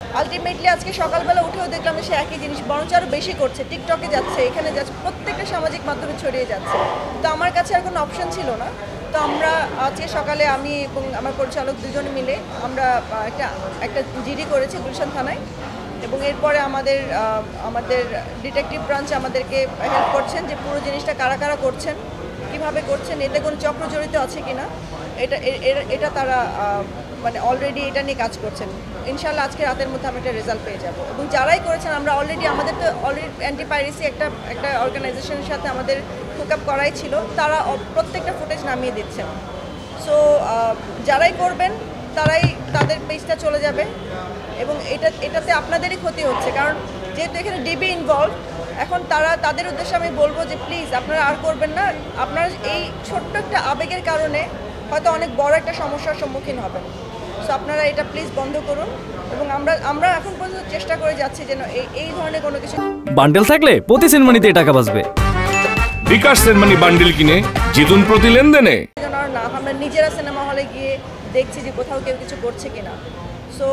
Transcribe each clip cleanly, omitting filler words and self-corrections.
Ultimately আজকে সকালবেলা উঠেও দেখলাম সে একই জিনিস বরঞ্চ আরও বেশি করছে, টিকটকে যাচ্ছে, এখানে যাচ্ছে, প্রত্যেকটা সামাজিক মাধ্যমে ছড়িয়ে যাচ্ছে। তো আমার কাছে আর কোনো অপশন ছিল না। তো আমরা আজকে সকালে আমি এবং আমার পরিচালক দুজনে মিলে আমরা একটা জিডি করেছি গুলশান থানায়, এবং এরপরে আমাদের ডিটেকটিভ ব্রাঞ্চ আমাদেরকে হেল্প করছেন যে পুরো জিনিসটা কারা কারা করছেন, কিভাবে করছেন, এতে কোনো চক্র জড়িত আছে কিনা এটা তারা মানে অলরেডি এটা নিয়ে কাজ করছেন। ইনশাআল্লাহ আজকে রাতের মধ্যে আমরা একটা রেজাল্ট পেয়ে যাব। এবং যারাই করেছেন আমরা আমাদের তো অলরেডি অ্যান্টি পাইরেসি একটা অর্গানাইজেশনের সাথে আমাদের হুক আপ করাই ছিল, তারা প্রত্যেকটা ফুটেজ নামিয়ে দিচ্ছেন। সো যারাই করবেন তারাই তাদের পেজটা চলে যাবে, এবং এটাতে আপনাদেরই ক্ষতি হচ্ছে, কারণ যেহেতু এখানে ডিবি ইনভলভ। এখন তাদের উদ্দেশ্যে আমি বলবো যে প্লিজ আপনারা আর করবেন না। আপনারা এই ছোট্ট একটা আবেগের কারণে হয়তো অনেক বড় একটা সমস্যার সম্মুখীন হবেন। সো আপনারা এটা প্লিজ বন্ধ করুন, এবং আমরা এখন পর্যন্ত চেষ্টা করে যাচ্ছি যেন এই ধরনের কোনো কিছু। বান্ডেল থাকলে প্রতি সেনমানিতে টাকা বাঁচবে। বিকাশ সেনমানি বান্ডেল কিনে জিতুন প্রতি লেনদেনে। না, আমরা নিজেরা সিনেমা হলে গিয়ে দেখছি যে কোথাও কেউ কিছু করছে কিনা। সো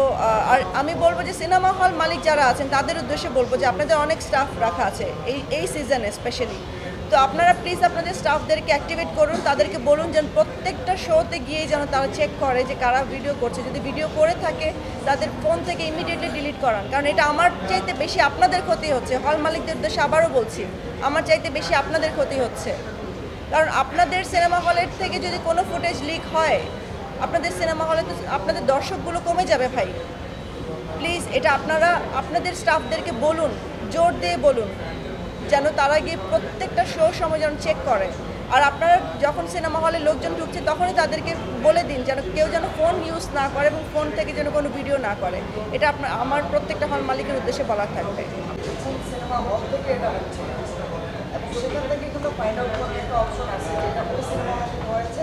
আর আমি বলবো যে সিনেমা হল মালিক যারা আছেন তাদের উদ্দেশ্যে বলবো যে আপনাদের অনেক স্টাফ রাখা আছে এই সিজনে স্পেশালি। তো আপনারা প্লিজ আপনাদের স্টাফদেরকে অ্যাক্টিভেট করুন, তাদেরকে বলুন যেন প্রত্যেকটা শোতে গিয়ে যেন তারা চেক করে যে কারা ভিডিও করছে। যদি ভিডিও করে থাকে তাদের ফোন থেকে ইমিডিয়েটলি ডিলিট করান, কারণ এটা আমার চাইতে বেশি আপনাদের ক্ষতি হচ্ছে। হল মালিকদের উদ্দেশ্যে আবারও বলছি, আমার চাইতে বেশি আপনাদের ক্ষতি হচ্ছে, কারণ আপনাদের সিনেমা হলের থেকে যদি কোনো ফুটেজ লিক হয় আপনাদের সিনেমা হলে তো আপনাদের দর্শকগুলো কমে যাবে ভাই। প্লিজ এটা আপনারা আপনাদের স্টাফদেরকে বলুন, জোর দিয়ে বলুন যেন তারা গিয়ে প্রত্যেকটা শো সময় যেন চেক করে। আর আপনারা যখন সিনেমা হলে লোকজন ঢুকছে তখনই তাদেরকে বলে দিন যেন কেউ যেন ফোন ইউজ না করে এবং ফোন থেকে যেন কোনো ভিডিও না করে। এটা আমার প্রত্যেকটা হল মালিকের উদ্দেশ্যে বলার থাকবে। সিনেমা হল থেকে এটা হচ্ছে এবং সেখান থেকে কোনো ফাইন্ড আউট করার একটা অপশন আছে যেটা ওই সিনেমা হলে হয়েছে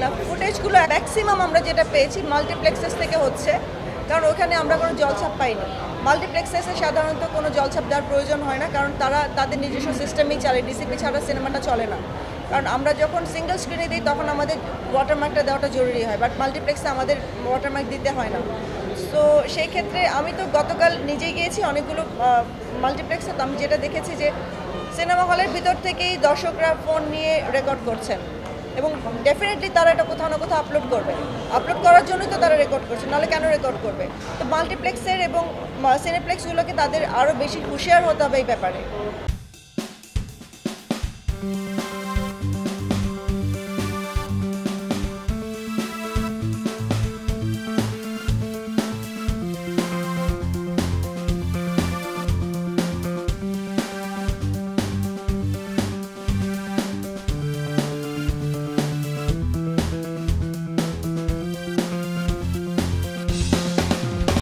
না। ফুটেজগুলো ম্যাক্সিমাম আমরা যেটা পেয়েছি মাল্টিপ্লেক্সেস থেকে হচ্ছে, কারণ ওখানে আমরা কোনো জলছাপ পাইনি। মাল্টিপ্লেক্সেসে সাধারণত কোনো জলছাপ দেওয়ার প্রয়োজন হয় না, কারণ তাদের নিজস্ব সিস্টেমেই চলে, ডিসিপি ছাড়া সিনেমাটা চলে না। কারণ আমরা যখন সিঙ্গেল স্ক্রিনে দিই তখন আমাদের ওয়াটারমার্কটা দেওয়াটা জরুরি হয়, বাট মাল্টিপ্লেক্সে আমাদের ওয়াটারমার্ক দিতে হয় না। সো সেই ক্ষেত্রে আমি তো গতকাল নিজেই গিয়েছি অনেকগুলো মাল্টিপ্লেক্সে, তো আমি যেটা দেখেছি যে সিনেমা হলের ভিতর থেকেই দর্শকরা ফোন নিয়ে রেকর্ড করছেন, এবং ডেফিনেটলি তারা এটা কোথাও না কোথাও আপলোড করবে। আপলোড করার জন্যই তো তারা রেকর্ড করছে, নাহলে কেন রেকর্ড করবে? তো মাল্টিপ্লেক্সের এবং সিনেপ্লেক্সগুলোকে তাদের আরও বেশি হুঁশিয়ার হতে হবে এই ব্যাপারে।